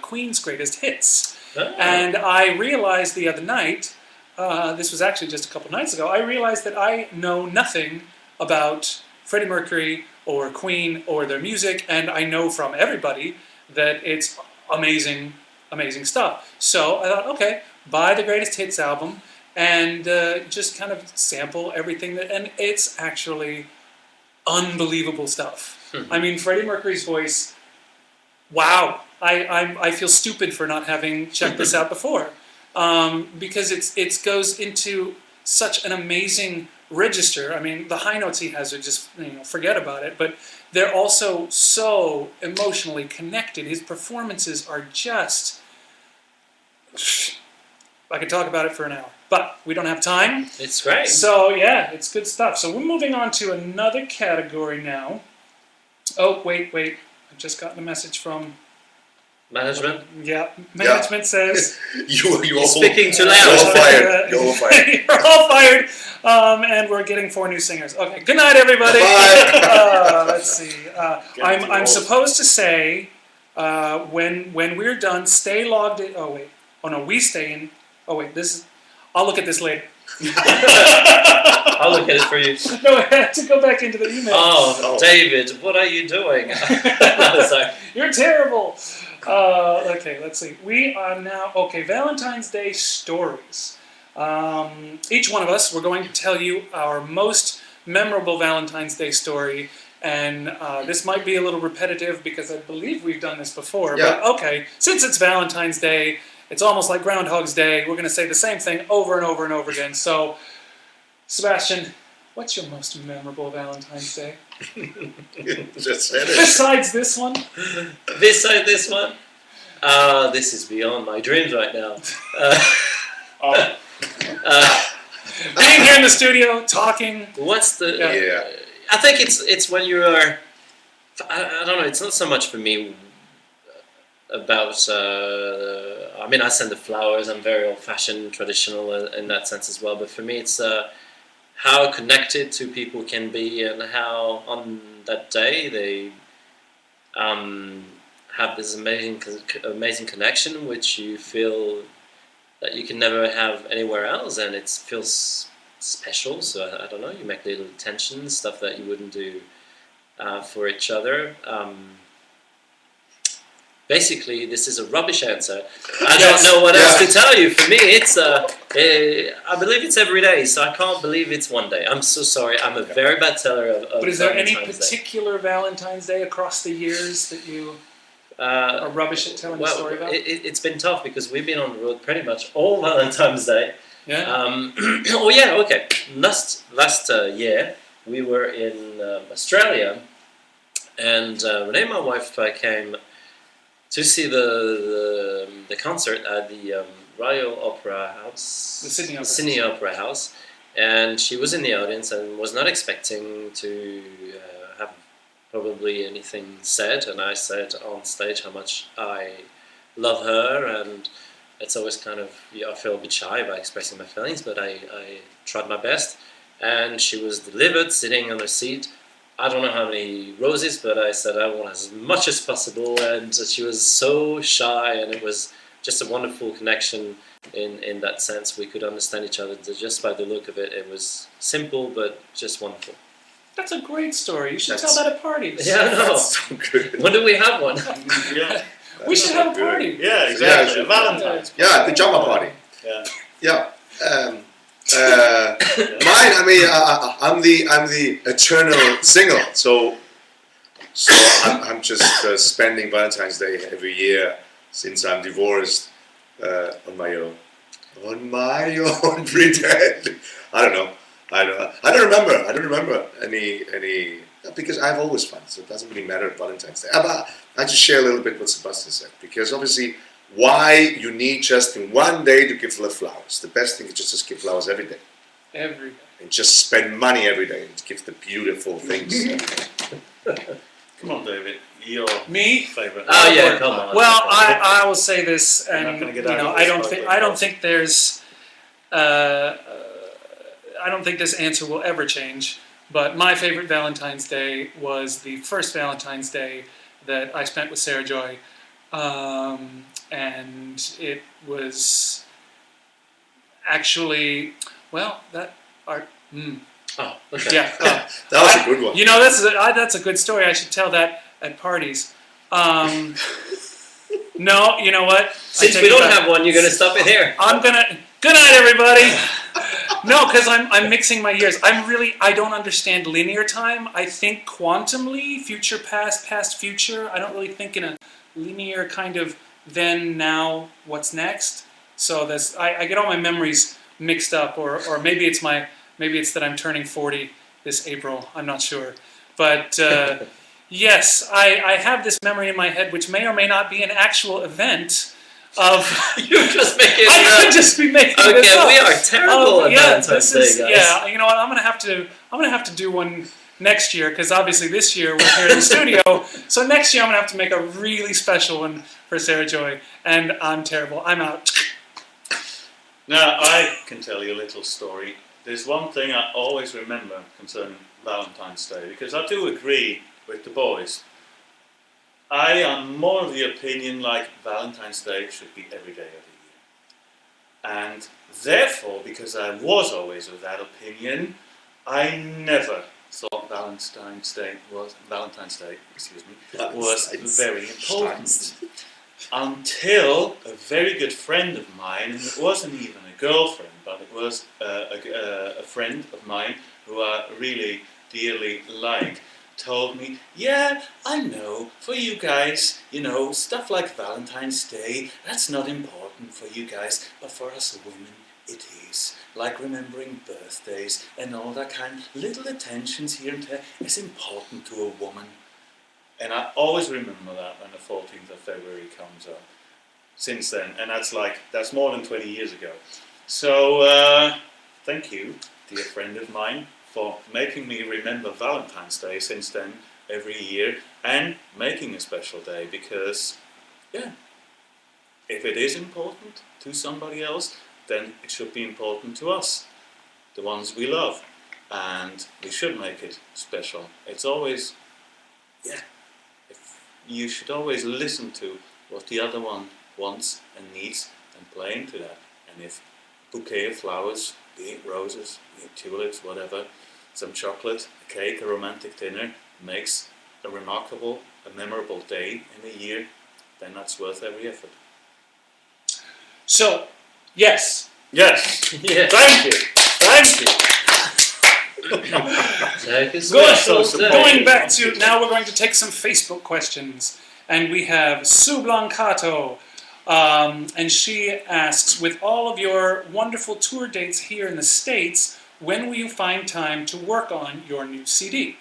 Queen's greatest hits. Oh. And I realized the other night, this was actually just a couple nights ago, I realized that I know nothing about Freddie Mercury or Queen or their music, and I know from everybody that it's amazing, amazing stuff. So I thought, okay, buy the greatest hits album and just kind of sample everything, and it's actually unbelievable stuff. I mean, Freddie Mercury's voice, wow. I feel stupid for not having checked this out before, because it goes into such an amazing register. I mean, the high notes he has are just, forget about it, but they're also so emotionally connected. His performances are just, I could talk about it for an hour, but we don't have time. It's great. So yeah, it's good stuff. So we're moving on to another category now. Oh, wait. I've just gotten a message from Management? Yeah, management says You're speaking too loud. You're all fired. You're all fired. You're all fired. And we're getting 4 new singers. Okay, good night, everybody. Bye. Let's see. I'm supposed to say when we're done, stay logged in. Oh wait. Oh no, we stay in. Oh wait, this is. I'll look at this later. I'll look at it for you. No, I had to go back into the email. Oh, David, what are you doing? No, sorry. You're terrible. Okay, let's see. We are now, Valentine's Day stories. Each one of us, we're going to tell you our most memorable Valentine's Day story. And this might be a little repetitive because I believe we've done this before. Yeah. But okay, since it's Valentine's Day, it's almost like Groundhog's Day. We're going to say the same thing over and over and over again. So, Sebastian, what's your most memorable Valentine's Day? Just said it. Besides this one? Besides this one? This is beyond my dreams right now. Being here in the studio, talking. What's the... Yeah. I think it's when you are... I don't know, it's not so much for me about... I mean, I send the flowers. I'm very old-fashioned, traditional in that sense as well. But for me, it's how connected two people can be and how on that day they have this amazing connection which you feel that you can never have anywhere else, and it feels special. So I don't know, you make little attentions, stuff that you wouldn't do for each other. Basically, this is a rubbish answer. I don't know what else to tell you. For me, it's I believe it's every day, so I can't believe it's one day. I'm so sorry. I'm a very bad teller of But is there any Valentine's particular Valentine's Day across the years that you are rubbish at telling the story about? It's been tough because we've been on the road pretty much all Valentine's Day. Yeah. Last year we were in Australia, and Renee, my wife, came to see the concert at the Royal Opera House, The Sydney Opera Sydney Opera House, and she was in the audience and was not expecting to have probably anything said, and I said on stage how much I love her, and it's always kind of, I feel a bit shy about expressing my feelings, but I tried my best, and she was delivered sitting on her seat. I don't know how many roses, but I said I want as much as possible, and she was so shy, and it was just a wonderful connection in that sense. We could understand each other just by the look of it. It was simple, but just wonderful. That's a great story. You should tell that at parties. Yeah, I know. That's so good. When do we have one? Yeah. We should have a party. Yeah, exactly. Yeah, Valentine's. Yeah, pajama party. Yeah. Mine. I mean, I'm the eternal single. So I'm just spending Valentine's Day every year since I'm divorced on my own. On my own, pretend. I don't know. I don't remember any because I have always fun, so it doesn't really matter at Valentine's Day. But I just share a little bit what Sebastian said, because obviously, why you need just in one day to give love flowers? The best thing is just give flowers every day. Every day. And just spend money every day and give the beautiful things. Come on, David. Your Me? favourite. Oh yeah, come on. Well, I will say this, You're not and gonna get out of I this don't think there's, I don't think this answer will ever change. But my favorite Valentine's Day was the first Valentine's Day that I spent with Sarah Joy. and it was actually, well, that art. Oh, okay. Yeah, That was a good one. you know, that's a good story. I should tell that at parties. No, you know what? Since we don't have one, you're going to stop it here. Good night, everybody. No, because I'm mixing my years. I don't understand linear time. I think quantumly, future, past, future. I don't really think in a linear kind of then, now, what's next. So I get all my memories mixed up, or maybe it's that I'm turning 40 this April. I'm not sure, but yes, I have this memory in my head, which may or may not be an actual event. You're just making I could just be making this up. Okay, we are terrible at Valentine's Day, guys. Yeah, you know what? I'm gonna have to do one next year, because obviously this year we're here in the studio. So next year I'm gonna have to make a really special one for Sarah Joy, and I'm terrible. I'm out. Now, I can tell you a little story. There's one thing I always remember concerning Valentine's Day, because I do agree with the boys. I am more of the opinion like Valentine's Day should be every day of the year. And therefore, because I was always of that opinion, I never thought Valentine's Day was very important. Until a very good friend of mine, and it wasn't even a girlfriend, but it was a friend of mine who I really dearly like, told me, yeah, I know, for you guys, you know, stuff like Valentine's Day, that's not important for you guys, but for us women, it is. Like remembering birthdays and all that kind of little attentions here and there is important to a woman. And I always remember that when the 14th of February comes up. Since then, and that's more than 20 years ago. So, thank you, dear friend of mine, for making me remember Valentine's Day since then every year, and making a special day, because, yeah, if it is important to somebody else, then it should be important to us, the ones we love, and we should make it special. It's always, you should always listen to what the other one wants and needs and play into that. And if a bouquet of flowers, be it roses, be it tulips, whatever, some chocolate, a cake, a romantic dinner, makes a remarkable, a memorable day in a year, then that's worth every effort. So, yes. Yes. Yeah. Thank you. Going back to, now we're going to take some Facebook questions. And we have Sue Blancato. And she asks, with all of your wonderful tour dates here in the States, when will you find time to work on your new CD?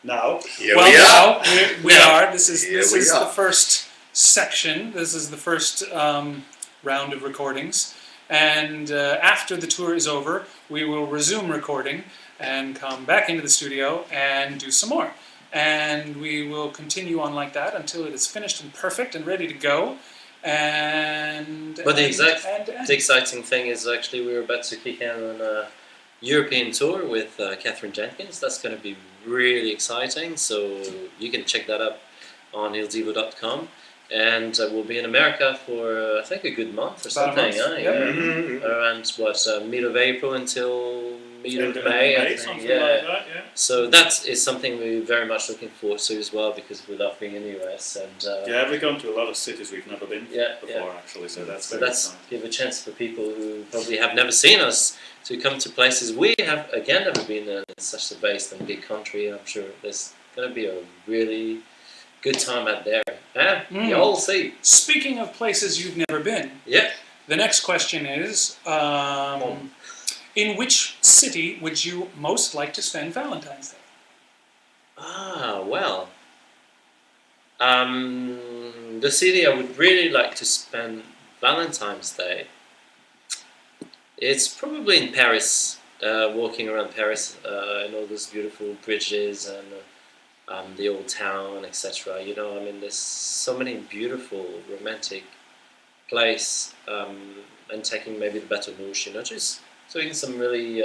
Now, we are. We are. This is the first section. This is the first round of recordings. And after the tour is over, we will resume recording and come back into the studio and do some more. And we will continue on like that until it is finished and perfect and ready to go. But the exciting thing is actually we're about to kick in on a European tour with Catherine Jenkins. That's going to be really exciting. So you can check that up on ildivo.com. And we'll be in America for I think a good month or something. Around mid of April until mid of May. Something like that, yeah. So that is something we're very much looking forward to as well, because we love being in the US. And we've gone to a lot of cities we've never been before actually. So that's give a chance for people who probably have never seen us to come to places we have again never been in such a vast and big country. I'm sure there's going to be a really good time out there. You'll see. Speaking of places you've never been, the next question is, in which city would you most like to spend Valentine's Day? The city I would really like to spend Valentine's Day, it's probably in Paris, walking around Paris and all those beautiful bridges and the old town, etc. You know, I mean, there's so many beautiful, romantic place, and taking maybe the Bateau Mouche, you know, just doing some really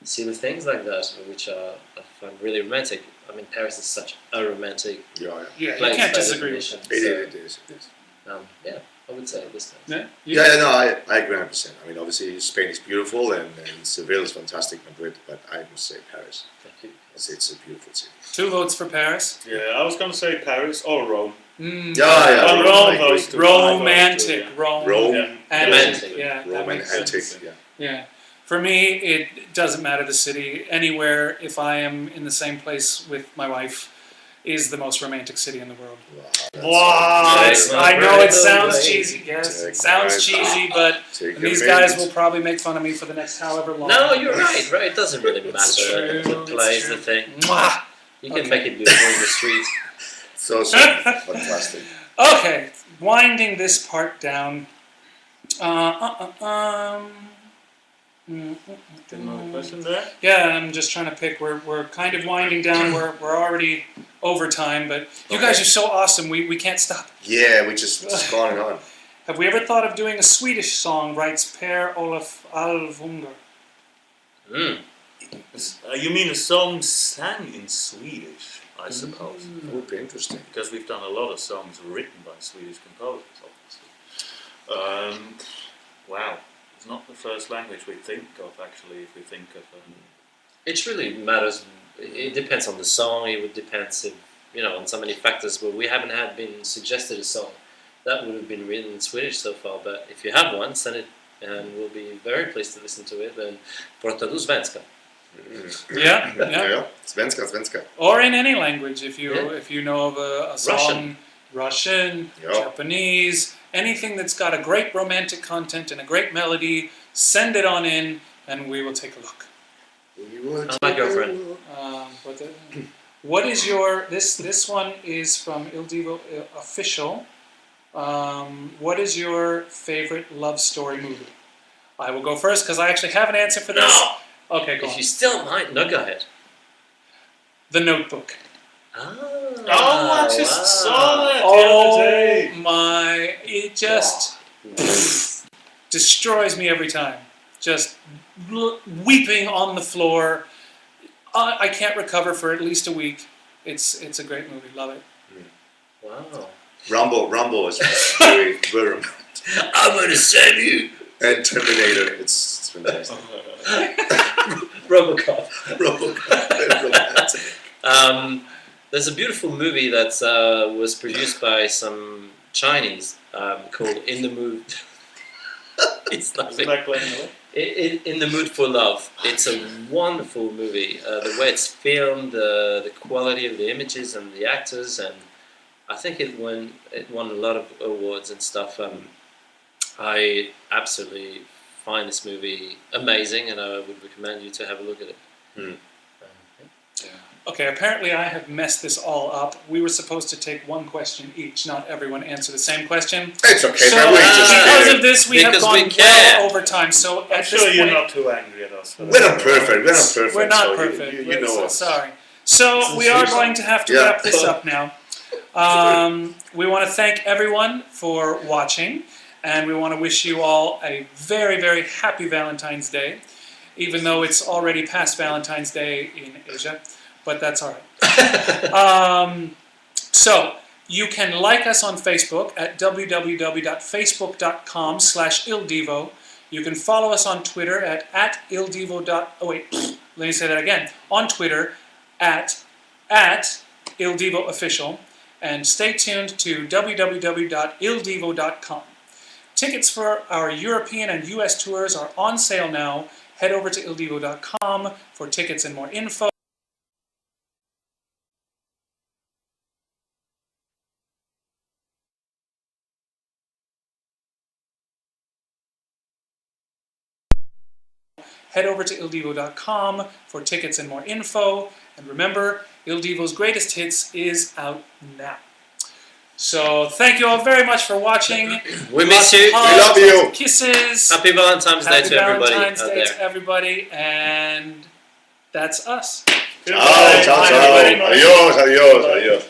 silly things like that, which I find really romantic. I mean, Paris is such a romantic Yeah, Yeah, place you can't by disagree with definition. that. it is. Yeah, I would say this time. Yeah? Yeah, no, I agree 100%. I mean, obviously Spain is beautiful and Seville is fantastic, Madrid, but I must say Paris. Thank you. It's a beautiful city. 2 votes for Paris. Yeah, I was going to say Paris or Rome. Yeah, Well, Rome, Rome I agree. goes to Romantic. Rome. Rome, Yeah. Antique. Romantic. Yeah, that Rome and makes sense. antique. Yeah. Yeah. For me, it doesn't matter the city. Anywhere, if I am in the same place with my wife, is the most romantic city in the world. Wow, that's What? I know it sounds cheesy. Yes, it Take sounds my- cheesy, but Take these your guys mint. will probably make fun of me for the next however long. No, you're right. Right, it doesn't really It's matter. true, The play is it's the thing. Mwah! You can Okay. make it beautiful in the street. So fantastic. Okay, winding this part down. Another question there? Yeah, I'm just trying to pick. We're kind of winding down. We're already over time, but you guys are so awesome. We can't stop. Yeah, we just going on. Have we ever thought of doing a Swedish song? Writes Per Olaf Alvunger. Mm. You mean a song sang in Swedish, I suppose? That would be interesting. Because we've done a lot of songs written by Swedish composers, obviously. Wow. It's not the first language we think of, actually, if we think of... It really matters. It depends on the song. It would depend on so many factors. But we haven't been suggested a song that would have been written in Swedish so far. But if you have one, send it, and we'll be very pleased to listen to it. And Pratar du svenska? Yeah. Yeah. Svenska. Or in any language, if you Yeah. know of a song, Russian, Yeah. Japanese, anything that's got a great romantic content and a great melody, send it on in, and we will take a look. My girlfriend. What is your this one is from Il Divo official. What is your favorite love story movie? I will go first because I actually have an answer for this. No! Okay, go If on. you still might, no, go ahead. The Notebook. I just saw that the Oh other day! my! It just destroys me every time. Just weeping on the floor. I can't recover for at least a week. It's a great movie. Love it. Wow. Rumble is very, very I'm gonna send you. and Terminator. It's fantastic. Robocop. Romantic. There's a beautiful movie that was produced by some Chinese called In the Mood. It's nothing. Like playing away? In the Mood for Love. It's a wonderful movie. The way it's filmed, the quality of the images and the actors, and I think it won a lot of awards and stuff. I absolutely find this movie amazing, and I would recommend you to have a look at it. Okay, apparently I have messed this all up. We were supposed to take one question each, not everyone answer the same question. It's okay. So but we just because of this, we have Because gone we can. well over time. So I'm at sure this you're point, not too angry at us. We're not perfect. we're not so perfect. You know So us. sorry. So we are going to have to Yeah. wrap this up now. We want to thank everyone for watching, and we want to wish you all a very, very happy Valentine's Day, even though it's already past Valentine's Day in Asia, but that's all right. So you can like us on Facebook at www.facebook.com/ildivo. You can follow us on Twitter at ildivo. Oh wait, let me say that again. On Twitter at ildivo official, and stay tuned to www.ildivo.com. Tickets for our European and US tours are on sale now. Head over to ildivo.com for tickets and more info. Head over to ildivo.com for tickets and more info. And remember, Il Divo's greatest hits is out now. So thank you all very much for watching. We miss you. Hugs, We love you. Kisses. Happy Valentine's Day Happy to everybody Valentine's out Day there. to everybody. And that's us. Ciao, ciao, ciao. Bye, everybody. Adios, adios, adios.